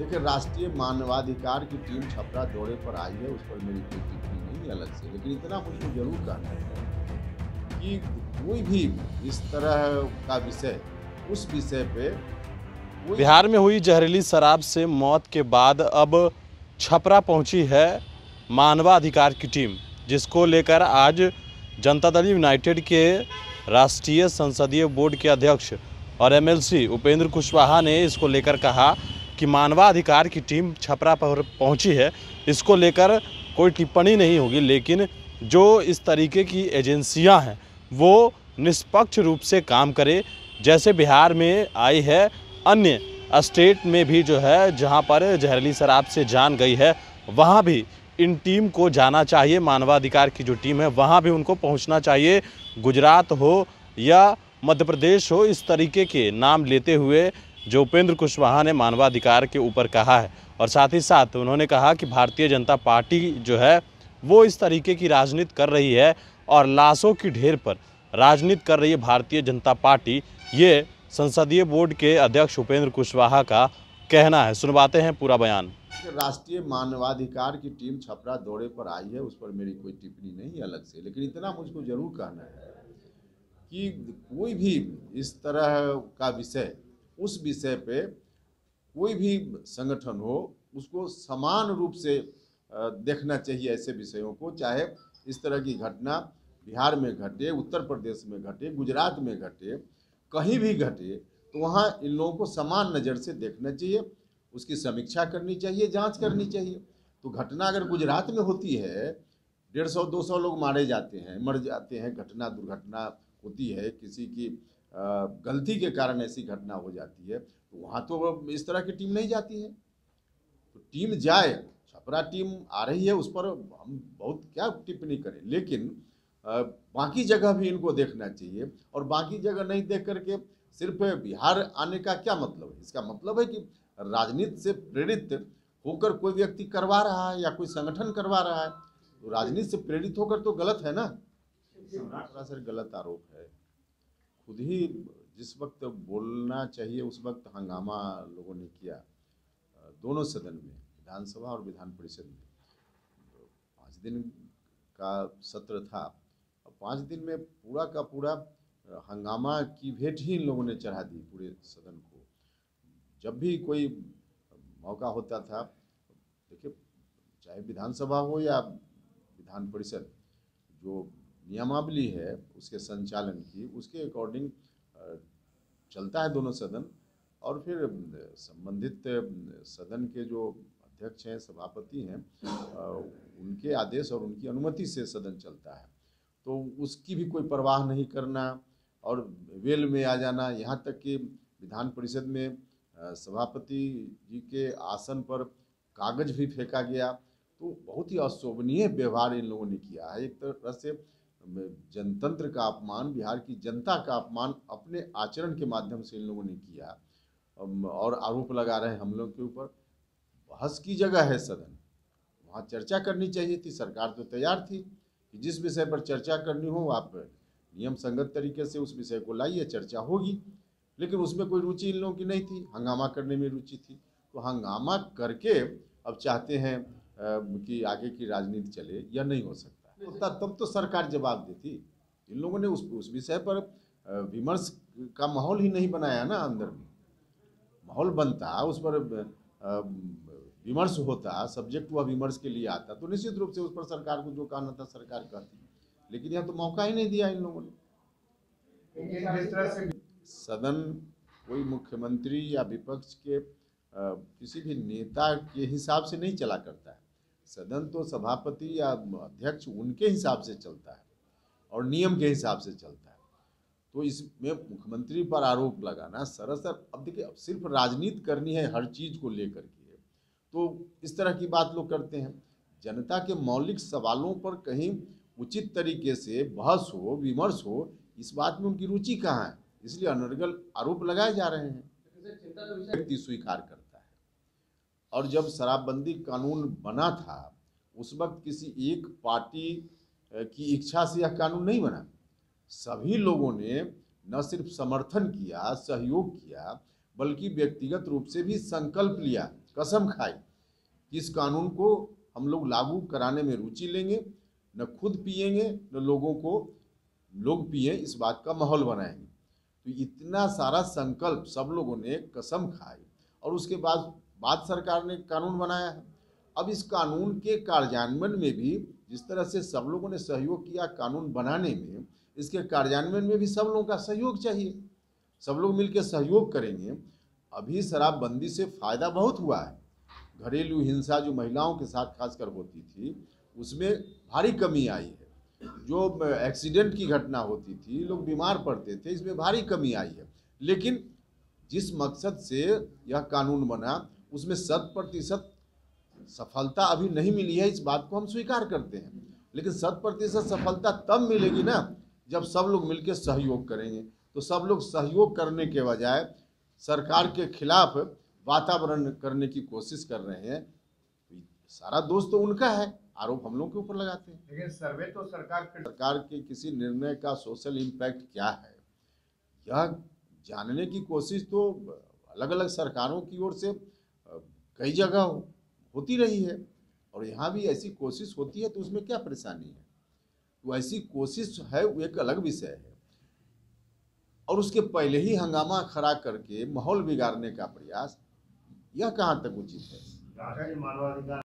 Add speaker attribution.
Speaker 1: देखिए, राष्ट्रीय मानवाधिकार की टीम छपरा दौरे पर आई है, उस पर मेरी कोई टिप्पणी नहीं है अलग से, लेकिन इतना मुझको जरूर कहना है कि कोई भी इस तरह का विषय, उस विषय पे कोई
Speaker 2: बिहार में हुई जहरीली शराब से मौत के बाद अब छपरा पहुंची है मानवाधिकार की टीम, जिसको लेकर आज जनता दल यूनाइटेड के राष्ट्रीय संसदीय बोर्ड के अध्यक्ष और एमएलसी उपेंद्र कुशवाहा ने इसको लेकर कहा कि मानवाधिकार की टीम छपरा पर पहुंची है, इसको लेकर कोई टिप्पणी नहीं होगी, लेकिन जो इस तरीके की एजेंसियां हैं वो निष्पक्ष रूप से काम करे। जैसे बिहार में आई है, अन्य स्टेट में भी जो है जहां पर जहरीली शराब से जान गई है, वहां भी इन टीम को जाना चाहिए। मानवाधिकार की जो टीम है वहां भी उनको पहुंचना चाहिए। गुजरात हो या मध्य प्रदेश हो, इस तरीके के नाम लेते हुए जो उपेंद्र कुशवाहा ने मानवाधिकार के ऊपर कहा है, और साथ ही साथ उन्होंने कहा कि भारतीय जनता पार्टी जो है वो इस तरीके की राजनीति कर रही है और लाशों की ढेर पर राजनीति कर रही है भारतीय जनता पार्टी। ये संसदीय बोर्ड के अध्यक्ष उपेंद्र कुशवाहा का कहना है। सुनवाते हैं पूरा बयान।
Speaker 1: राष्ट्रीय मानवाधिकार की टीम छपरा दौरे पर आई है, उस पर मेरी कोई टिप्पणी नहीं है अलग से, लेकिन इतना मुझको जरूर कहना है कि कोई भी इस तरह का विषय, उस विषय पे कोई भी संगठन हो, उसको समान रूप से देखना चाहिए ऐसे विषयों को। चाहे इस तरह की घटना बिहार में घटे, उत्तर प्रदेश में घटे, गुजरात में घटे, कहीं भी घटे, तो वहाँ इन लोगों को समान नज़र से देखना चाहिए, उसकी समीक्षा करनी चाहिए, जांच करनी चाहिए। तो घटना अगर गुजरात में होती है, 150-200 लोग मारे जाते हैं, मर जाते हैं, घटना दुर्घटना होती है, किसी की गलती के कारण ऐसी घटना हो जाती है, तो वहाँ तो इस तरह की टीम नहीं जाती है। तो टीम जाए, छपरा टीम आ रही है, उस पर हम बहुत क्या टिप्पणी करें, लेकिन बाकी जगह भी इनको देखना चाहिए। और बाकी जगह नहीं देख करके सिर्फ बिहार आने का क्या मतलब है? इसका मतलब है कि राजनीति से प्रेरित होकर कोई व्यक्ति करवा रहा है या कोई संगठन करवा रहा है, तो राजनीति से प्रेरित होकर तो गलत है ना। सरासर गलत आरोप है। खुद ही जिस वक्त बोलना चाहिए उस वक्त हंगामा लोगों ने किया, दोनों सदन में, विधानसभा और विधान परिषद में। 5 दिन का सत्र था, और 5 दिन में पूरा का पूरा हंगामा की भेंट ही इन लोगों ने चढ़ा दी पूरे सदन को। जब भी कोई मौका होता था, देखिए, चाहे विधानसभा हो या विधान परिषद, जो नियमावली है उसके संचालन की, उसके अकॉर्डिंग चलता है दोनों सदन। और फिर संबंधित सदन के जो अध्यक्ष हैं, सभापति हैं, उनके आदेश और उनकी अनुमति से सदन चलता है। तो उसकी भी कोई परवाह नहीं करना और वेल में आ जाना। यहाँ तक कि विधान परिषद में सभापति जी के आसन पर कागज भी फेंका गया। तो बहुत ही अशोभनीय व्यवहार इन लोगों ने किया है। एक तरह से जनतंत्र का अपमान, बिहार की जनता का अपमान अपने आचरण के माध्यम से इन लोगों ने किया, और आरोप लगा रहे हैं हम लोग के ऊपर। बहस की जगह है सदन, वहाँ चर्चा करनी चाहिए थी। सरकार तो तैयार थी कि जिस विषय पर चर्चा करनी हो आप नियम संगत तरीके से उस विषय को लाइए, चर्चा होगी। लेकिन उसमें कोई रुचि इन लोगों की नहीं थी, हंगामा करने में रुचि थी। तो हंगामा करके अब चाहते हैं कि आगे की राजनीति चले, या नहीं हो सकता होता, तब तो सरकार जवाब देती। इन लोगों ने उस विषय पर विमर्श का माहौल ही नहीं बनाया ना। अंदर में माहौल बनता, उस पर विमर्श होता, सब्जेक्ट हुआ विमर्श के लिए आता, तो निश्चित रूप से उस पर सरकार को जो कहना था सरकार कहती। लेकिन यह तो मौका ही नहीं दिया इन लोगों ने। सदन कोई मुख्यमंत्री या विपक्ष के किसी भी नेता के हिसाब से नहीं चला करता है। सदन तो सभापति या अध्यक्ष उनके हिसाब से चलता है और नियम के हिसाब से चलता है। तो इसमें मुख्यमंत्री पर आरोप लगाना सरासर, अब देखिए, अब सिर्फ राजनीति करनी है हर चीज़ को लेकर के, तो इस तरह की बात लोग करते हैं। जनता के मौलिक सवालों पर कहीं उचित तरीके से बहस हो, विमर्श हो, इस बात में उनकी रुचि कहाँ है? इसलिए अनर्गल आरोप लगाए जा रहे हैं। व्यक्ति स्वीकार करता है। और जब शराबबंदी कानून बना था, उस वक्त किसी एक पार्टी की इच्छा से यह कानून नहीं बना। सभी लोगों ने न सिर्फ समर्थन किया, सहयोग किया, बल्कि व्यक्तिगत रूप से भी संकल्प लिया, कसम खाई कि इस कानून को हम लोग लागू कराने में रुचि लेंगे, न खुद पिएंगे न लोगों को लोग पिए, इस बात का माहौल बनाएंगे। तो इतना सारा संकल्प सब लोगों ने कसम खाई और उसके बाद सरकार ने कानून बनाया है। अब इस कानून के कार्यान्वयन में भी जिस तरह से सब लोगों ने सहयोग किया कानून बनाने में, इसके कार्यान्वयन में भी सब लोगों का सहयोग चाहिए। सब लोग मिलकर सहयोग करेंगे। अभी शराबबंदी से फ़ायदा बहुत हुआ है। घरेलू हिंसा जो महिलाओं के साथ खासकर होती थी उसमें भारी कमी आई है। जो एक्सीडेंट की घटना होती थी, लोग बीमार पड़ते थे, इसमें भारी कमी आई है। लेकिन जिस मकसद से यह कानून बना उसमें 100% सफलता अभी नहीं मिली है, इस बात को हम स्वीकार करते हैं। लेकिन 100% सफलता तब मिलेगी ना जब सब लोग मिलकर सहयोग करेंगे। तो सब लोग सहयोग करने के बजाय सरकार के खिलाफ वातावरण करने की कोशिश कर रहे हैं। सारा दोष तो उनका है, आरोप हम लोग के ऊपर लगाते हैं।
Speaker 3: लेकिन सर्वे तो
Speaker 1: सरकार के किसी निर्णय का सोशल इम्पैक्ट क्या है, यह जानने की कोशिश तो अलग अलग सरकारों की ओर से कई जगह होती रही है और यहाँ भी ऐसी कोशिश होती है, तो उसमें क्या परेशानी है। तो ऐसी कोशिश है वो एक अलग विषय है, और उसके पहले ही हंगामा खड़ा करके माहौल बिगाड़ने का प्रयास, यह कहाँ तक उचित है।
Speaker 3: मानवाधिकार